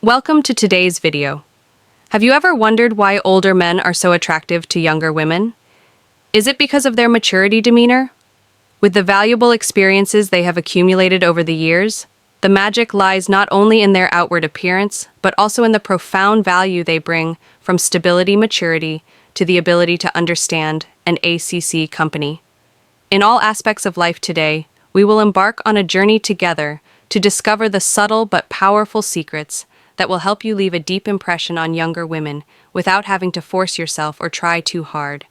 Welcome to today's video. Have you ever wondered why older men are so attractive to younger women? Is it because of their maturity demeanor? With the valuable experiences they have accumulated over the years, the magic lies not only in their outward appearance, but also in the profound value they bring from stability maturity to the ability to understand and ACC company. In all aspects of life today, we will embark on a journey together to discover the subtle but powerful secrets that will help you leave a deep impression on younger women without having to force yourself or try too hard.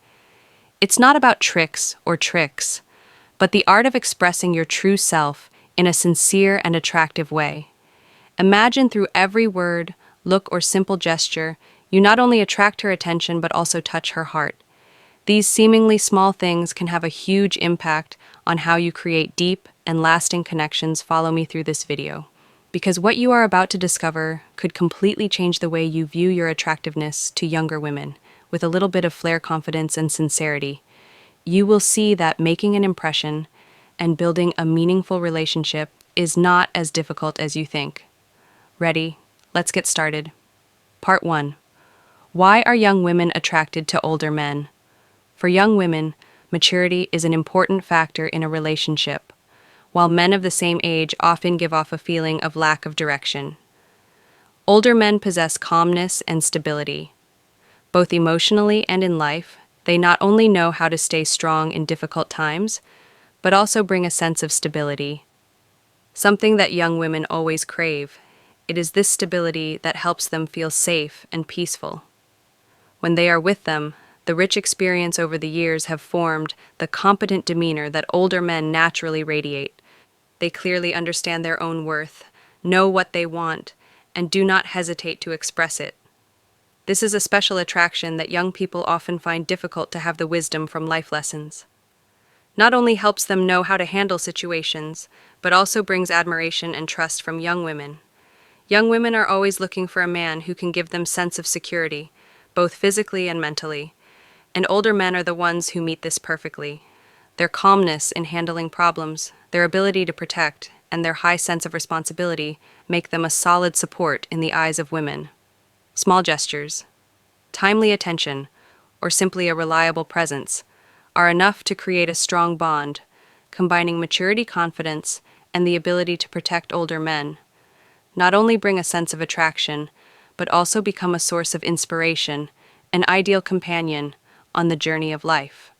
It's not about tricks, but the art of expressing your true self in a sincere and attractive way. Imagine through every word, look, or simple gesture, you not only attract her attention but also touch her heart. These seemingly small things can have a huge impact on how you create deep and lasting connections. Follow me through this video, because what you are about to discover could completely change the way you view your attractiveness to younger women. With a little bit of flair, confidence, and sincerity, you will see that making an impression and building a meaningful relationship is not as difficult as you think. Ready? Let's get started. Part 1. Why are young women attracted to older men? For young women, maturity is an important factor in a relationship, while men of the same age often give off a feeling of lack of direction. Older men possess calmness and stability. Both emotionally and in life, they not only know how to stay strong in difficult times, but also bring a sense of stability. Something that young women always crave. It is this stability that helps them feel safe and peaceful. When they are with them, the rich experience over the years have formed the competent demeanor that older men naturally radiate. They clearly understand their own worth, know what they want, and do not hesitate to express it. This is a special attraction that young people often find difficult to have the wisdom from life lessons. Not only helps them know how to handle situations, but also brings admiration and trust from young women. Young women are always looking for a man who can give them sense of security, both physically and mentally, and older men are the ones who meet this perfectly. Their calmness in handling problems, their ability to protect, and their high sense of responsibility make them a solid support in the eyes of women. Small gestures, timely attention, or simply a reliable presence are enough to create a strong bond, combining maturity, confidence, and the ability to protect. Older men not only bring a sense of attraction, but also become a source of inspiration, an ideal companion on the journey of life.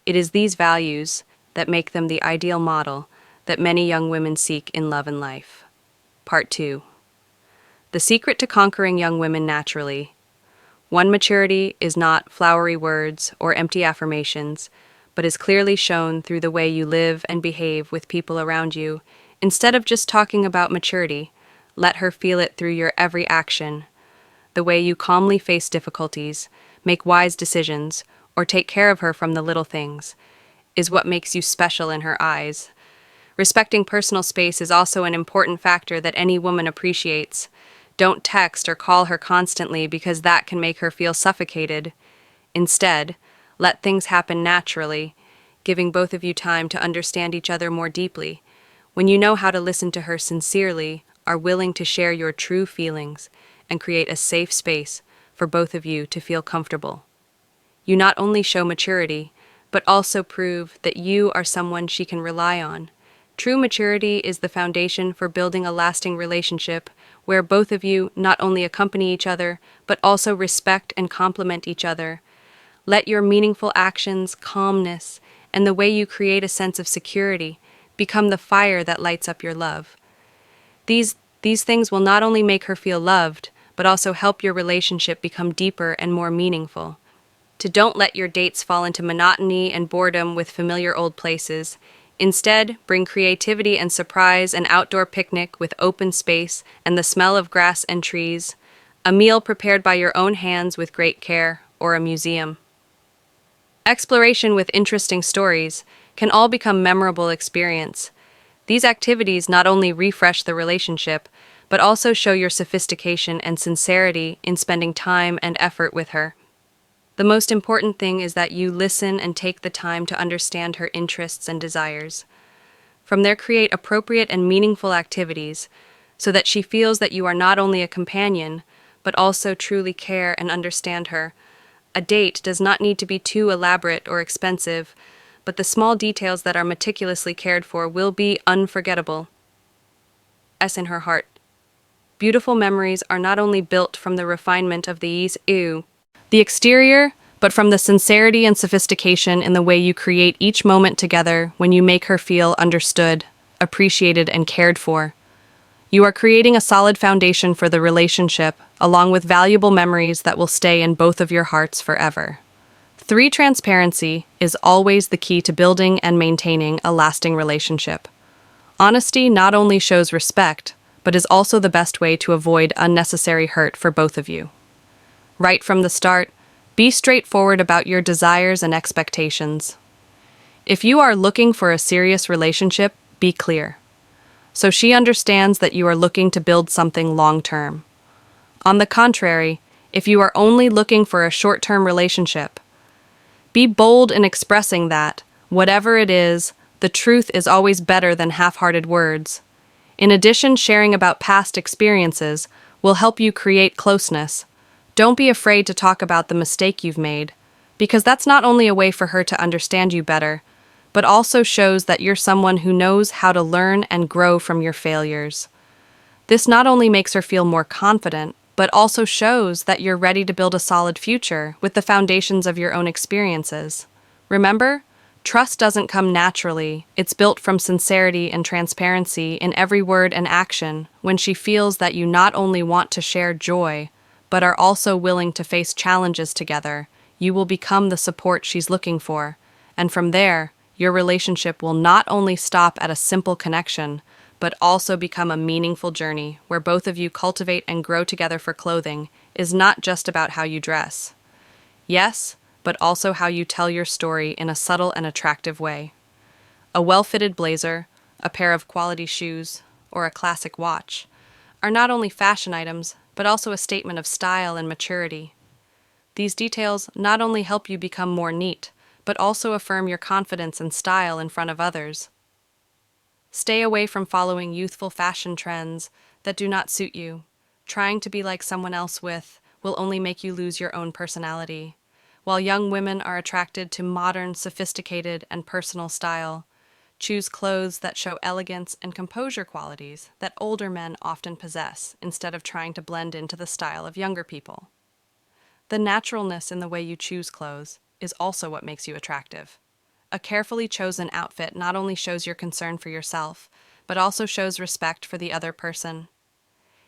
It is these values that make them the ideal model that many young women seek in love and life. Part 2. The secret to conquering young women naturally. One, maturity is not flowery words or empty affirmations, but is clearly shown through the way you live and behave with people around you. Instead of just talking about maturity, let her feel it through your every action. The way you calmly face difficulties, make wise decisions, or take care of her from the little things, is what makes you special in her eyes. Respecting personal space is also an important factor that any woman appreciates. Don't text or call her constantly because that can make her feel suffocated. Instead, let things happen naturally, giving both of you time to understand each other more deeply. When you know how to listen to her sincerely, are willing to share your true feelings, and create a safe space for both of you to feel comfortable, you not only show maturity, but also prove that you are someone she can rely on. True maturity is the foundation for building a lasting relationship where both of you not only accompany each other, but also respect and complement each other. Let your meaningful actions, calmness, and the way you create a sense of security become the fire that lights up your love. These things will not only make her feel loved, but also help your relationship become deeper and more meaningful. Don't let your dates fall into monotony and boredom with familiar old places. Instead, bring creativity and surprise, an outdoor picnic with open space and the smell of grass and trees, a meal prepared by your own hands with great care, or a museum. Exploration with interesting stories can all become memorable experience. These activities not only refresh the relationship, but also show your sophistication and sincerity in spending time and effort with her. The most important thing is that you listen and take the time to understand her interests and desires. From there, create appropriate and meaningful activities, so that she feels that you are not only a companion, but also truly care and understand her. A date does not need to be too elaborate or expensive, but the small details that are meticulously cared for will be unforgettable. S in her heart. Beautiful memories are not only built from the refinement of the exterior, but from the sincerity and sophistication in the way you create each moment together when you make her feel understood, appreciated, and cared for. You are creating a solid foundation for the relationship, along with valuable memories that will stay in both of your hearts forever. 3. Transparency is always the key to building and maintaining a lasting relationship. Honesty not only shows respect, but is also the best way to avoid unnecessary hurt for both of you. Right from the start, be straightforward about your desires and expectations. If you are looking for a serious relationship, be clear, so she understands that you are looking to build something long-term. On the contrary, if you are only looking for a short-term relationship, be bold in expressing that, whatever it is, the truth is always better than half-hearted words. In addition, sharing about past experiences will help you create closeness. Don't be afraid to talk about the mistake you've made, because that's not only a way for her to understand you better, but also shows that you're someone who knows how to learn and grow from your failures. This not only makes her feel more confident, but also shows that you're ready to build a solid future with the foundations of your own experiences. Remember, trust doesn't come naturally. It's built from sincerity and transparency in every word and action. When she feels that you not only want to share joy, but are also willing to face challenges together, you will become the support she's looking for. And from there, your relationship will not only stop at a simple connection, but also become a meaningful journey where both of you cultivate and grow together. For clothing is not just about how you dress. Yes, but also how you tell your story in a subtle and attractive way. A well-fitted blazer, a pair of quality shoes, or a classic watch are not only fashion items, but also a statement of style and maturity. These details not only help you become more neat, but also affirm your confidence and style in front of others. Stay away from following youthful fashion trends that do not suit you. Trying to be like someone else will only make you lose your own personality. While young women are attracted to modern, sophisticated, and personal style, choose clothes that show elegance and composure qualities that older men often possess instead of trying to blend into the style of younger people. The naturalness in the way you choose clothes is also what makes you attractive. A carefully chosen outfit not only shows your concern for yourself, but also shows respect for the other person.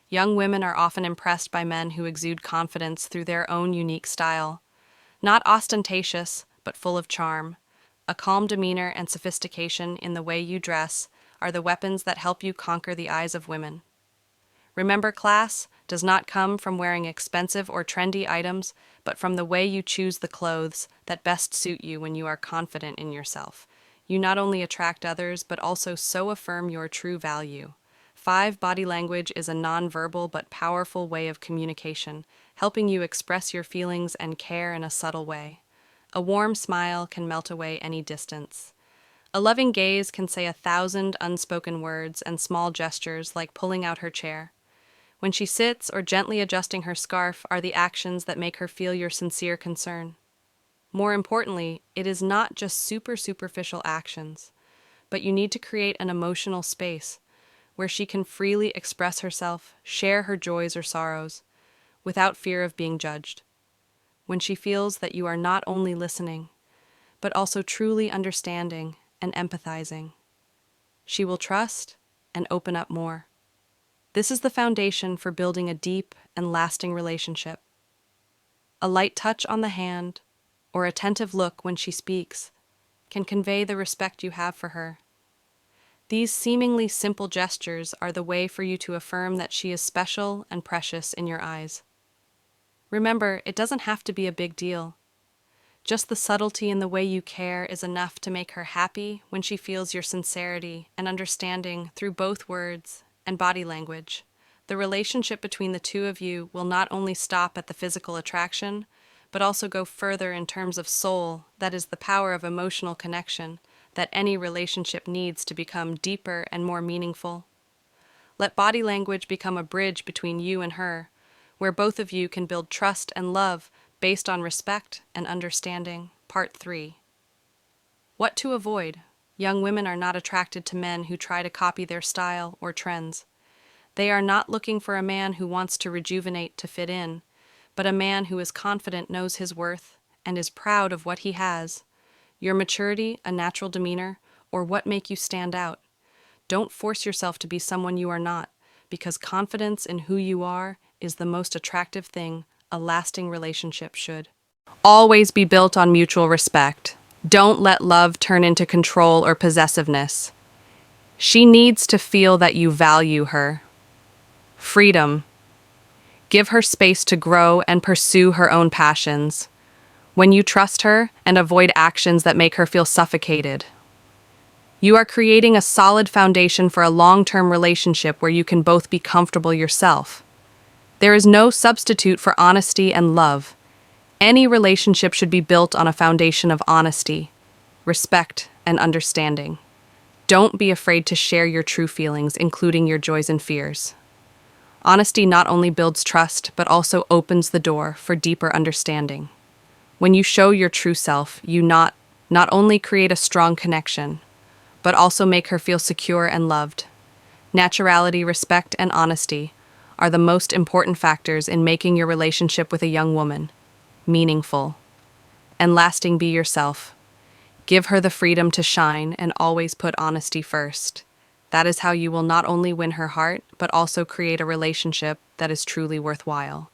Young women are often impressed by men who exude confidence through their own unique style. Not ostentatious, but full of charm. A calm demeanor and sophistication in the way you dress are the weapons that help you conquer the eyes of women. Remember, class does not come from wearing expensive or trendy items, but from the way you choose the clothes that best suit you. When you are confident in yourself, you not only attract others, but also so affirm your true value. 5. Body language is a non-verbal but powerful way of communication, helping you express your feelings and care in a subtle way. A warm smile can melt away any distance. A loving gaze can say 1,000 unspoken words, and small gestures like pulling out her chair when she sits or gently adjusting her scarf are the actions that make her feel your sincere concern. More importantly, it is not just superficial actions, but you need to create an emotional space where she can freely express herself, share her joys or sorrows, without fear of being judged. When she feels that you are not only listening, but also truly understanding and empathizing, she will trust and open up more. This is the foundation for building a deep and lasting relationship. A light touch on the hand or attentive look when she speaks can convey the respect you have for her. These seemingly simple gestures are the way for you to affirm that she is special and precious in your eyes. Remember, it doesn't have to be a big deal. Just the subtlety in the way you care is enough to make her happy when she feels your sincerity and understanding through both words and body language. The relationship between the two of you will not only stop at the physical attraction, but also go further in terms of soul. That is the power of emotional connection that any relationship needs to become deeper and more meaningful. Let body language become a bridge between you and her, where both of you can build trust and love based on respect and understanding. Part 3. What to avoid. Young women are not attracted to men who try to copy their style or trends. They are not looking for a man who wants to rejuvenate to fit in, but a man who is confident, knows his worth, and is proud of what he has. Your maturity, a natural demeanor, or what make you stand out. Don't force yourself to be someone you are not, because confidence in who you are is the most attractive thing a lasting relationship should. Always be built on mutual respect. Don't let love turn into control or possessiveness. She needs to feel that you value her. Freedom. Give her space to grow and pursue her own passions. When you trust her and avoid actions that make her feel suffocated, you are creating a solid foundation for a long-term relationship where you can both be comfortable yourself. There is no substitute for honesty and love. Any relationship should be built on a foundation of honesty, respect, and understanding. Don't be afraid to share your true feelings, including your joys and fears. Honesty not only builds trust, but also opens the door for deeper understanding. When you show your true self, you not only create a strong connection, but also make her feel secure and loved. Naturality, respect, and honesty are the most important factors in making your relationship with a young woman meaningful and lasting. Be yourself. Give her the freedom to shine and always put honesty first. That is how you will not only win her heart, but also create a relationship that is truly worthwhile.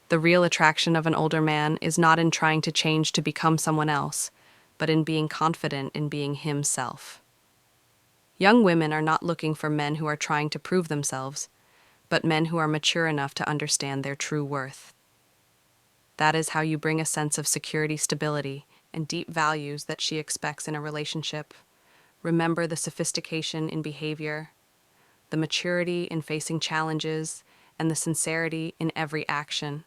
The real attraction of an older man is not in trying to change to become someone else, but in being confident in being himself. Young women are not looking for men who are trying to prove themselves, but men who are mature enough to understand their true worth. That is how you bring a sense of security, stability, and deep values that she expects in a relationship. Remember the sophistication in behavior, the maturity in facing challenges, and the sincerity in every action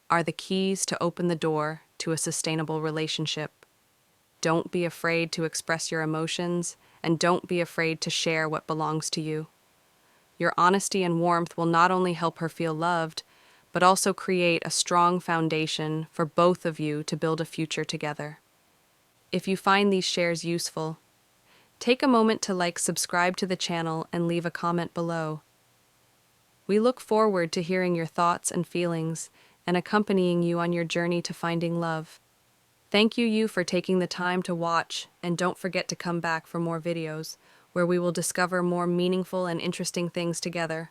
are the keys to open the door to a sustainable relationship. Don't be afraid to express your emotions, and don't be afraid to share what belongs to you. Your honesty and warmth will not only help her feel loved, but also create a strong foundation for both of you to build a future together. If you find these shares useful, take a moment to subscribe to the channel, and leave a comment below. We look forward to hearing your thoughts and feelings and accompanying you on your journey to finding love. Thank you for taking the time to watch, and don't forget to come back for more videos where we will discover more meaningful and interesting things together.